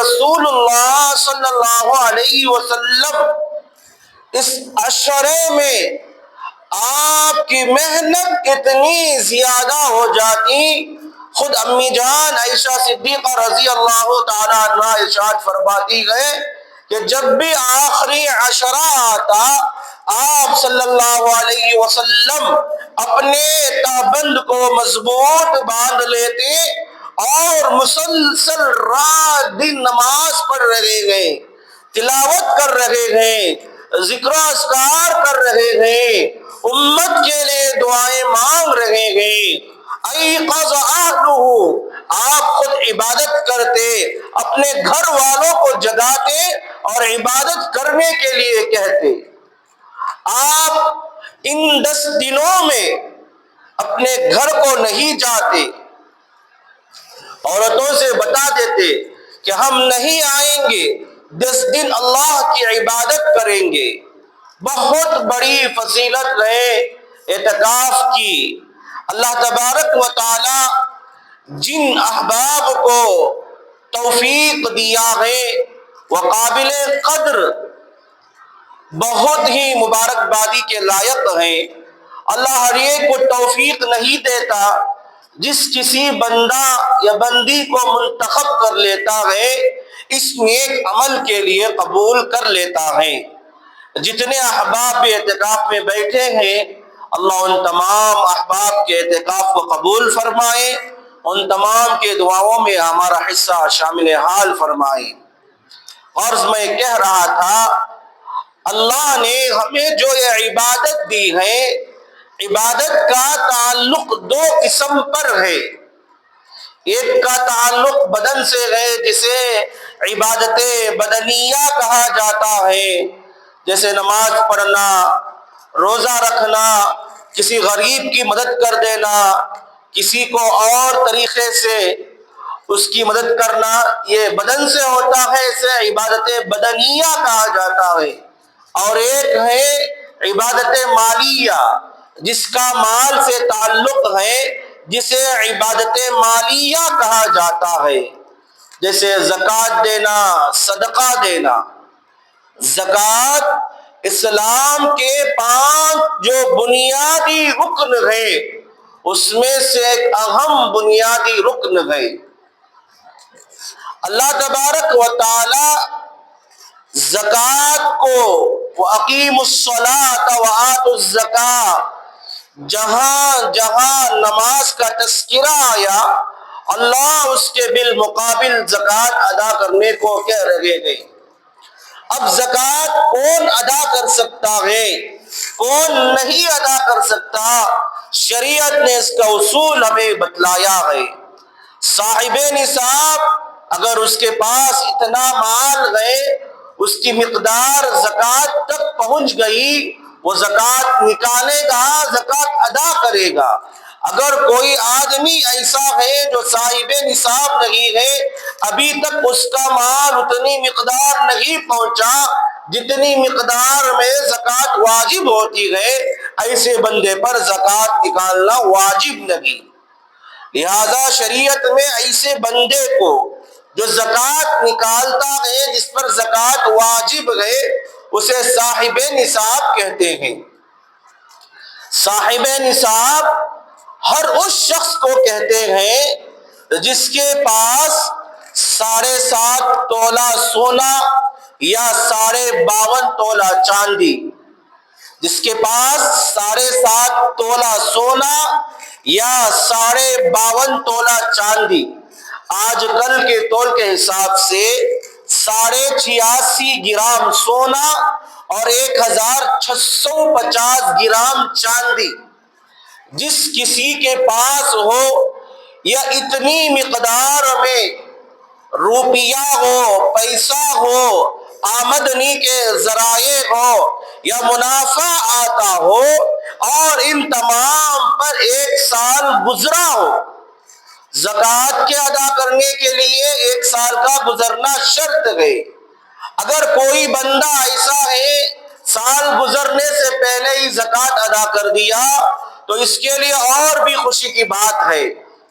رسول اللہ صلی اللہ علیہ وسلم اس عشرے میں آپ کی محنت اتنی زیادہ ہو جاتی، خود امی جان عائشہ صدیقہ رضی اللہ تعالیٰ عنہ ارشاد فرماتی گئے کہ جب بھی آخری عشرہ آتا آپ صلی اللہ علیہ وسلم اپنے تابند کو مضبوط باندھ لیتے اور مسلسل رات دن نماز پڑھ رہے ہیں، تلاوت کر رہے ہیں، ذکر و اذکار کر رہے ہیں، امت کے لیے دعائیں مانگ رہے ہیں۔ ایقظ اہلہ، آپ خود عبادت کرتے، اپنے گھر والوں کو جگاتے اور عبادت کرنے کے لیے کہتے۔ آپ ان 10 دنوں میں اپنے گھر کو نہیں جاتے، عورتوں سے بتا دیتے کہ ہم نہیں آئیں گے، 10 دن اللہ کی عبادت کریں گے۔ بہت بڑی فضیلت ہے اعتکاف کی۔ اللہ تبارک و تعالی جن احباب کو توفیق دیا ہے وہ قابل قدر، بہت ہی مبارکبادی کے لائق ہیں۔ اللہ ہر ایک کو توفیق نہیں دیتا، جس کسی بندہ یا بندی کو منتخب کر لیتا ہے اس نیک عمل کے لیے قبول کر لیتا ہے۔ جتنے احباب بھی اعتکاف میں بیٹھے ہیں اللہ ان تمام احباب کے اعتکاف کو قبول فرمائے، ان تمام کے دعاؤں میں ہمارا حصہ شامل حال فرمائے۔ اور میں کہہ رہا تھا اللہ نے ہمیں جو یہ عبادت دی ہے، عبادت کا تعلق 2 قسم پر ہے۔ ایک کا تعلق بدن سے ہے جسے عبادت بدنیہ کہا جاتا ہے، جیسے نماز پڑھنا، روزہ رکھنا، کسی غریب کی مدد کر دینا، کسی کو اور طریقے سے اس کی مدد کرنا، یہ بدن سے ہوتا ہے، اسے عبادت بدنیہ کہا جاتا ہے۔ اور ایک ہے عبادت مالیہ، جس کا مال سے تعلق ہے، جسے عبادت مالیہ کہا جاتا ہے، جیسے زکوٰۃ دینا، صدقہ دینا۔ زکوٰۃ اسلام کے 5 جو بنیادی رکن ہے اس میں سے ایک اہم بنیادی رکن ہے۔ اللہ تبارک و تعالی زکوٰۃ کو وَأَقِيمُوا الصَّلَاةَ وَآتُوا الزَّكَاةَ، جہاں جہاں نماز کا تذکرہ آیا اللہ اس کے بالمقابل زکوٰۃ ادا کرنے کو کہہ رہے ہیں۔ اب زکوٰۃ کون ادا کر سکتا ہے، کون نہیں ادا کر سکتا، شریعت نے اس کا اصول ہمیں بتلایا ہے۔ صاحب نصاب اگر اس کے پاس اتنا مال ہے، اس کی مقدار زکوٰۃ تک پہنچ گئی، وہ زکوٰۃ نکالے گا، زکوٰۃ ادا کرے گا۔ اگر کوئی آدمی ایسا ہے جو صاحب نصاب نہیں ہے، ابھی تک اس کا مال اتنی مقدار نہیں پہنچا جتنی مقدار میں زکوٰۃ واجب ہوتی ہے، ایسے بندے پر زکوٰۃ نکالنا واجب نہیں۔ لہذا شریعت میں ایسے بندے کو جو زکوٰۃ نکالتا ہے، جس پر زکوٰۃ واجب ہے، اسے صاحب نصاب کہتے ہیں۔ صاحب نصاب ہر اس شخص کو کہتے ہیں جس کے پاس 7.5 تولہ سونا یا 52.5 تولہ چاندی، جس کے پاس 7.5 تولہ سونا یا 52.5 تولہ چاندی، آج کل کے تول کے حساب سے 86.5 گرام سونا اور 1650 گرام چاندی، جس کسی کے پاس ہو یا اتنی مقدار میں روپیہ ہو، پیسہ ہو، آمدنی کے ذرائع ہو یا منافع آتا ہو، اور ان تمام پر 1 سال گزرا ہو، زکوٰۃ کے ادا کرنے کے لیے 1 سال کا گزرنا شرط ہے۔ اگر کوئی بندہ ایسا ہے سال گزرنے سے پہلے ہی زکوٰۃ ادا کر دیا تو اس کے لیے اور بھی خوشی کی بات ہے،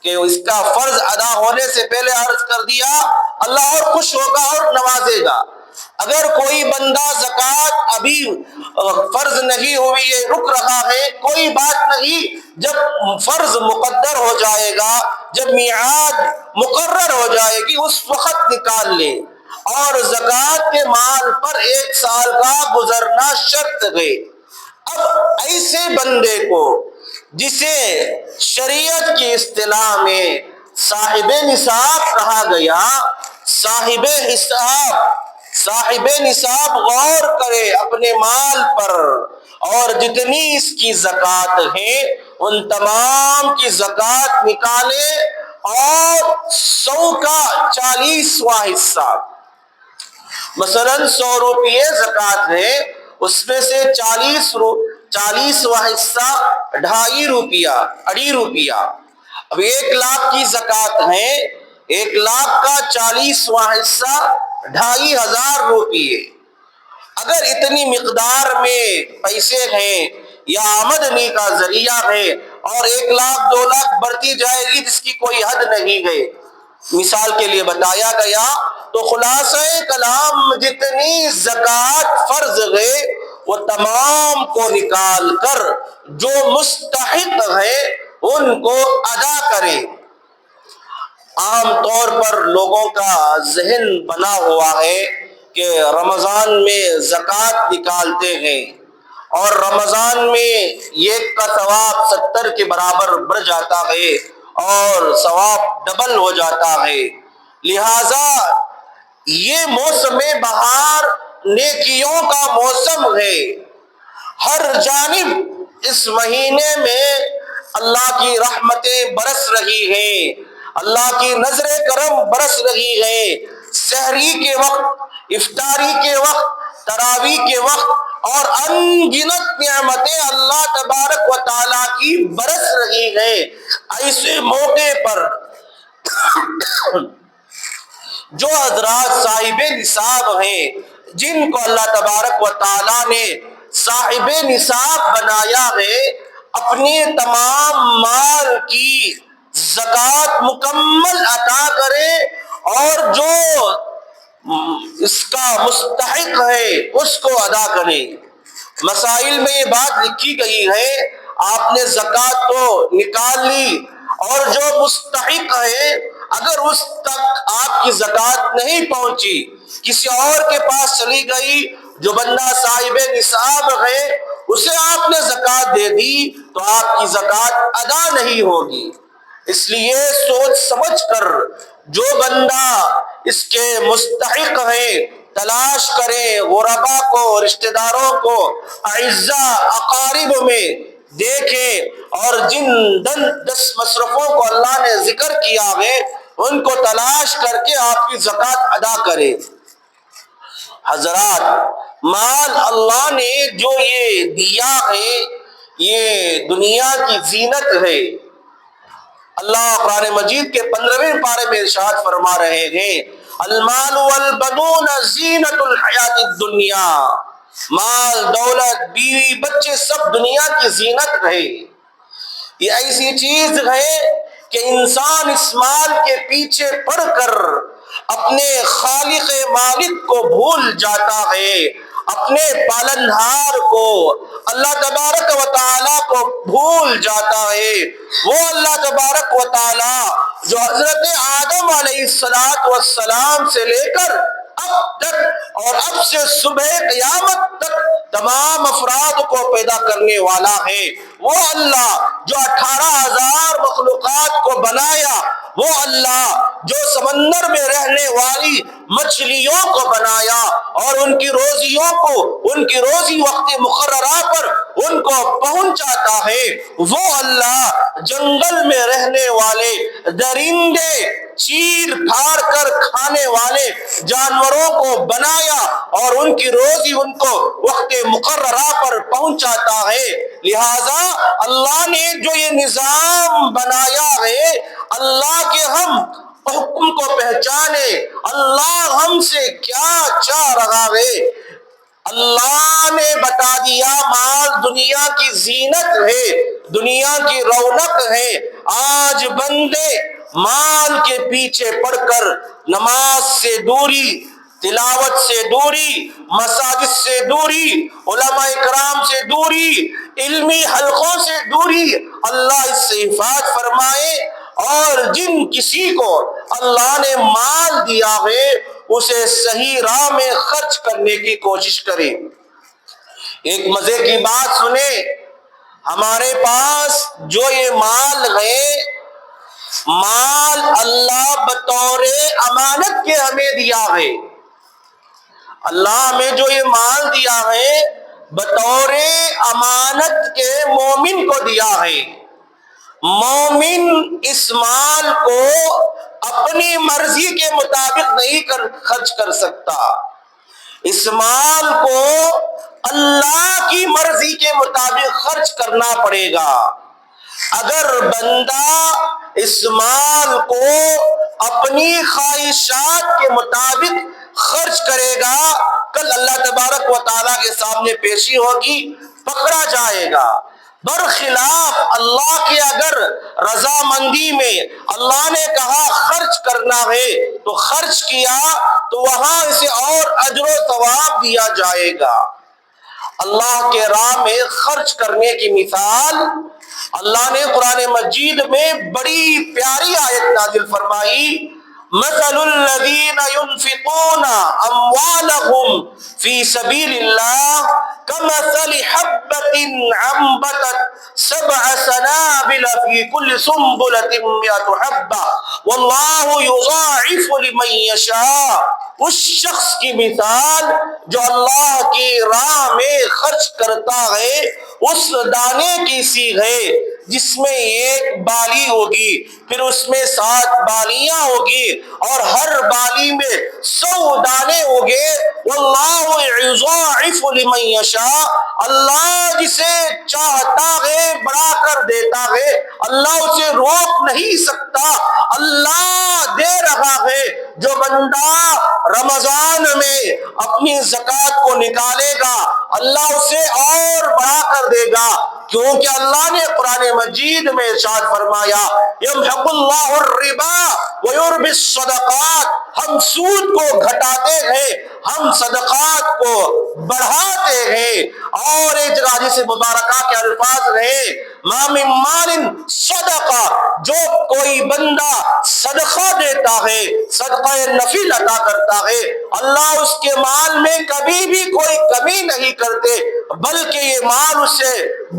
کہ اس کا فرض ادا ہونے سے پہلے عرض کر دیا اللہ اور خوش ہوگا اور نوازے گا۔ اگر کوئی بندہ زکوٰۃ ابھی فرض نہیں ہوئی ہے، رک رہا ہے، کوئی بات نہیں، جب فرض مقدر ہو جائے گا، جب میعاد مقرر ہو جائے گی، اس وقت نکال لے۔ اور زکوٰۃ کے مال پر 1 سال کا گزرنا شرط ہے۔ اب ایسے بندے کو جسے شریعت کی اصطلاح میں صاحب نصاب کہا گیا، صاحب نصاب غور کرے اپنے مال پر، اور جتنی اس کی زکوٰۃ ہے ان تمام کی زکوٰۃ نکالے، اور 100 کا 40واں حصہ، مثلا 100 روپیے زکوٰۃ ہے، اس میں سے 40واں حصہ 2.5 روپیہ۔ اب 1 لاکھ کی زکوٰۃ ہے، 1 لاکھ کا 40واں حصہ 2500 روپیے۔ اگر اتنی مقدار میں پیسے ہیں یا آمدنی کا ذریعہ ہے اور 1 لاکھ 2 لاکھ بڑھتی جائے گی جس کی کوئی حد نہیں ہے، مثال کے لیے بتایا گیا، تو خلاصہ کلام جتنی زکوٰۃ فرض ہے وہ تمام کو نکال کر جو مستحق ہے ان کو ادا کرے۔ عام طور پر لوگوں کا ذہن بنا ہوا ہے کہ رمضان میں زکوٰۃ نکالتے ہیں اور رمضان میں 1 کا ثواب 70 کے برابر بڑھ جاتا ہے اور ثواب ڈبل ہو جاتا ہے، لہذا یہ موسم بہار نیکیوں کا موسم ہے۔ ہر جانب اس مہینے میں اللہ کی رحمتیں برس رہی ہیں، اللہ کی نظر کرم برس رہی ہے۔ سحری کے وقت، افطاری کے وقت، تراویح کے وقت اور انگنت نعمتیں اللہ تبارک و تعالیٰ کی برس رہی ہیں۔ ایسے موقع پر جو حضرات صاحب نصاب ہیں، جن کو اللہ تبارک و تعالیٰ نے صاحب نصاب بنایا ہے، اپنے تمام مال کی زکوٰۃ مکمل عطا کرے، اور جو اس کا مستحق ہے اس کو ادا کرے۔ مسائل میں یہ بات لکھی گئی ہے، آپ نے زکوٰۃ کو نکال لی اور جو مستحق ہے اگر اس تک آپ کی زکوٰۃ نہیں پہنچی، کسی اور کے پاس چلی گئی، جو بندہ صاحب نصاب ہے اسے آپ نے زکوٰۃ دے دی تو آپ کی زکوٰۃ ادا نہیں ہوگی۔ اس لیے سوچ سمجھ کر جو بندہ اس کے مستحق ہے تلاش کرے، غربا کو، رشتہ داروں کو، اعزاء اقارب میں دیکھے، اور جن 10 مصرفوں کو اللہ نے ذکر کیا ہے ان کو تلاش کر کے آپ کی زکوٰۃ ادا کرے۔ حضرات، مال اللہ نے جو یہ دیا ہے یہ دنیا کی زینت ہے۔ اللہ قرآن مجید کے 15ویں پارے میں ارشاد فرما رہے ہیں، المال والبنون زینت الحیات الدنیا، مال، دولت، بیوی، بچے سب دنیا کی زینت ہے۔ یہ ایسی چیز ہے کہ انسان اس مال کے پیچھے پڑ کر اپنے خالق مالک کو بھول جاتا ہے، اپنے پالنہار کو، اللہ تبارک و تعالیٰ کو بھول جاتا ہے۔ وہ اللہ تبارک و تعالیٰ جو حضرت آدم علیہ السلام سے لے کر اب تک اور اب سے صبح قیامت تک تمام افراد کو پیدا کرنے والا ہے، وہ اللہ جو 18,000 مخلوقات کو بنایا، وہ اللہ جو سمندر میں رہنے والی مچھلیوں کو بنایا اور ان کی روزیوں کو، ان کی روزی وقت مقررہ پر ان کو پہنچاتا ہے، وہ اللہ جنگل میں رہنے والے درندے، چیر پھاڑ کر کھانے والے جانوروں کو بنایا اور ان کی روزی ان کو وقت مقررہ پر پہنچاتا ہے۔ لہذا اللہ نے جو یہ نظام بنایا ہے، اللہ کے ہم حکم کو پہچانے، اللہ ہم سے کیا چاہ رہا ہے، اللہ نے بتا دیا مال دنیا کی زینت ہے، دنیا کی رونق ہے۔ آج بندے مال کے پیچھے پڑ کر نماز سے دوری، تلاوت سے دوری، مساجد سے دوری، علماء کرام سے دوری، علمی حلقوں سے دوری، اللہ اس سے حفاظت فرمائے۔ اور جن کسی کو اللہ نے مال دیا ہے اسے صحیح راہ میں خرچ کرنے کی کوشش کرے۔ ایک مزے کی بات سنیں، ہمارے پاس جو یہ مال ہے، مال اللہ بطور امانت کے ہمیں دیا ہے۔ اللہ ہمیں جو یہ مال دیا ہے بطور امانت کے مومن کو دیا ہے۔ مومن اس مال کو اپنی مرضی کے مطابق نہیں خرچ کر سکتا، اس مال کو اللہ کی مرضی کے مطابق خرچ کرنا پڑے گا۔ اگر بندہ اس مال کو اپنی خواہشات کے مطابق خرچ کرے گا، کل اللہ تبارک و تعالیٰ کے سامنے پیشی ہوگی، پکڑا جائے گا۔ برخلاف اللہ کی اگر رضامندی میں اللہ نے کہا خرچ کرنا ہے تو خرچ کیا تو وہاں اسے اور اجر و ثواب دیا جائے گا۔ اللہ کے راہ میں خرچ کرنے کی مثال اللہ نے قرآن مجید میں بڑی پیاری آیت نازل فرمائی، مثل الذین ينفقون اموالهم فی سبیل اللہ کمثل حبۃ انبتت سبع سنابل فی کل سنبلۃ مئۃ حبۃ واللہ یضاعف لمن یشاء۔ اس شخص کی مثال جو اللہ کی راہ میں خرچ کرتا ہے اس دانے کی سی ہے جس میں ایک بالی ہوگی، پھر اس میں 7 بالیاں ہوگی اور ہر بالی میں 100 دانے ہوگے۔ واللہ یضاعف لمن یشاء، اللہ جسے چاہتا ہے بڑھا کر دیتا ہے، اللہ اسے روک نہیں سکتا، اللہ دے رہا ہے۔ جو بندہ رمضان میں اپنی زکوٰۃ کو نکالے گا اللہ اسے اور بڑھا کر دے گا، کیونکہ اللہ نے قرآن مجید میں ارشاد فرمایا یمحق اللہ الربا ویربی الصدقات، ہم سود کو گھٹاتے ہیں، ہم صدقات کو بڑھاتے ہیں۔ اور ایک جگہ حدیث مبارکہ کے الفاظ رہے ما من مال صدقہ، جو کوئی بندہ صدقہ دیتا ہے، صدقہ نفل عطا کرتا ہے، اللہ اس کے مال میں کبھی بھی کوئی کمی نہیں کرتے، بلکہ یہ مال اسے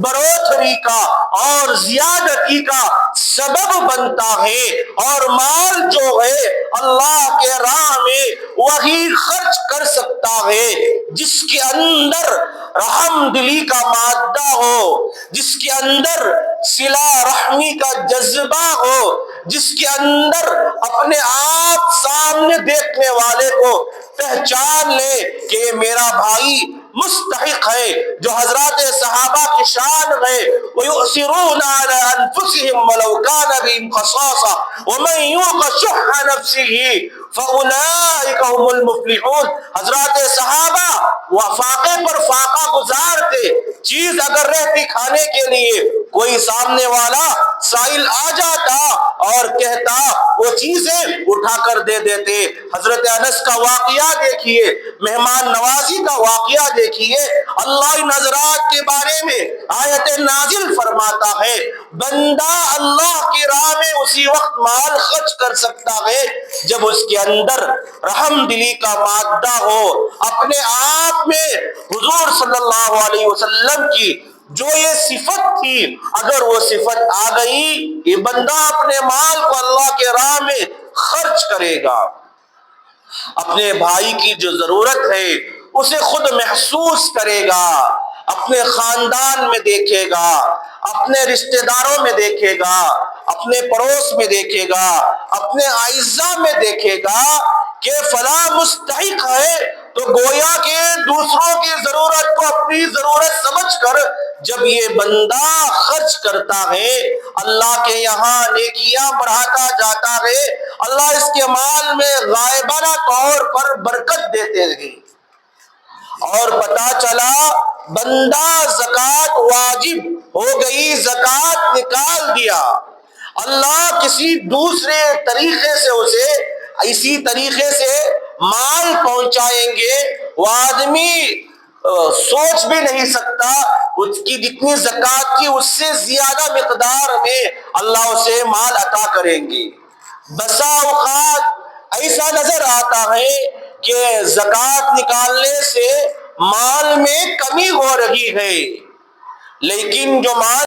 بڑھوتری کا اور زیادتی کا سبب بنتا ہے۔ اور مال جو ہے اللہ کے راہ میں وہی خرچ کر سکتا ہے جس کے اندر رحم دلی کا مادہ ہو، جس کے اندر صلہ رحمی کا جذبہ ہو، جس کے اندر اپنے آپ سامنے دیکھنے والے کو پہچان لے کہ یہ میرا بھائی مستحق ہے، جو حضرات صحابہ کی شان ہے وَيُؤْثِرُونَ عَلَىٰ أَنفُسِهِمْ وَلَوْ كَانَ بِهِمْ خَصَاصَةٌ وَمَن يُوقَ شُحَّ نَفْسِهِ فَأُولَٰئِكَ هُمُ الْمُفْلِحُونَ۔ حضرات صحابہ فاقے پر فاقہ گزارتے، چیز اگر رہتی کھانے کے لیے کوئی سامنے والا سائل آ جاتا اور کہتا وہ چیزیں اٹھا کر دے دیتے۔ حضرت انس کا واقعہ دیکھیے، مہمان نوازی کا واقعہ دیکھیے، اللہ ان حضرات کے بارے میں آیت نازل فرماتا ہے بندہ اللہ کی راہ میں اسی وقت مال خرچ کر سکتا ہے جب اس کے اندر رحم دلی کا مادہ ہو، اپنے آپ میں حضور صلی اللہ علیہ وسلم کی جو یہ صفت تھی اگر وہ صفت آ گئی، یہ بندہ اپنے مال کو اللہ کے راہ میں خرچ کرے گا، اپنے بھائی کی جو ضرورت ہے اسے خود محسوس کرے گا، اپنے خاندان میں دیکھے گا، اپنے رشتہ داروں میں دیکھے گا، اپنے پڑوس میں دیکھے گا، اپنے اعزاء میں دیکھے گا کہ فلاں مستحق ہے، تو گویا کہ دوسروں کی ضرورت کو اپنی ضرورت سمجھ کر جب یہ بندہ خرچ کرتا ہے اللہ کے یہاں نیکیاں بڑھاتا جاتا ہے، اللہ اس کے مال میں غائبانہ طور پر برکت دیتے ہیں۔ اور پتہ چلا بندہ زکوٰۃ واجب ہو گئی، زکوٰۃ نکال دیا، اللہ کسی دوسرے طریقے سے اسے اسی طریقے سے مال پہنچائیں گے، وہ آدمی سوچ بھی نہیں سکتا، اس کی جتنی زکوٰۃ کی اس سے زیادہ مقدار میں اللہ اسے مال عطا کریں گے۔ بسا اوقات ایسا نظر آتا ہے کہ زکوٰۃ نکالنے سے مال میں کمی ہو رہی ہے، لیکن جو مال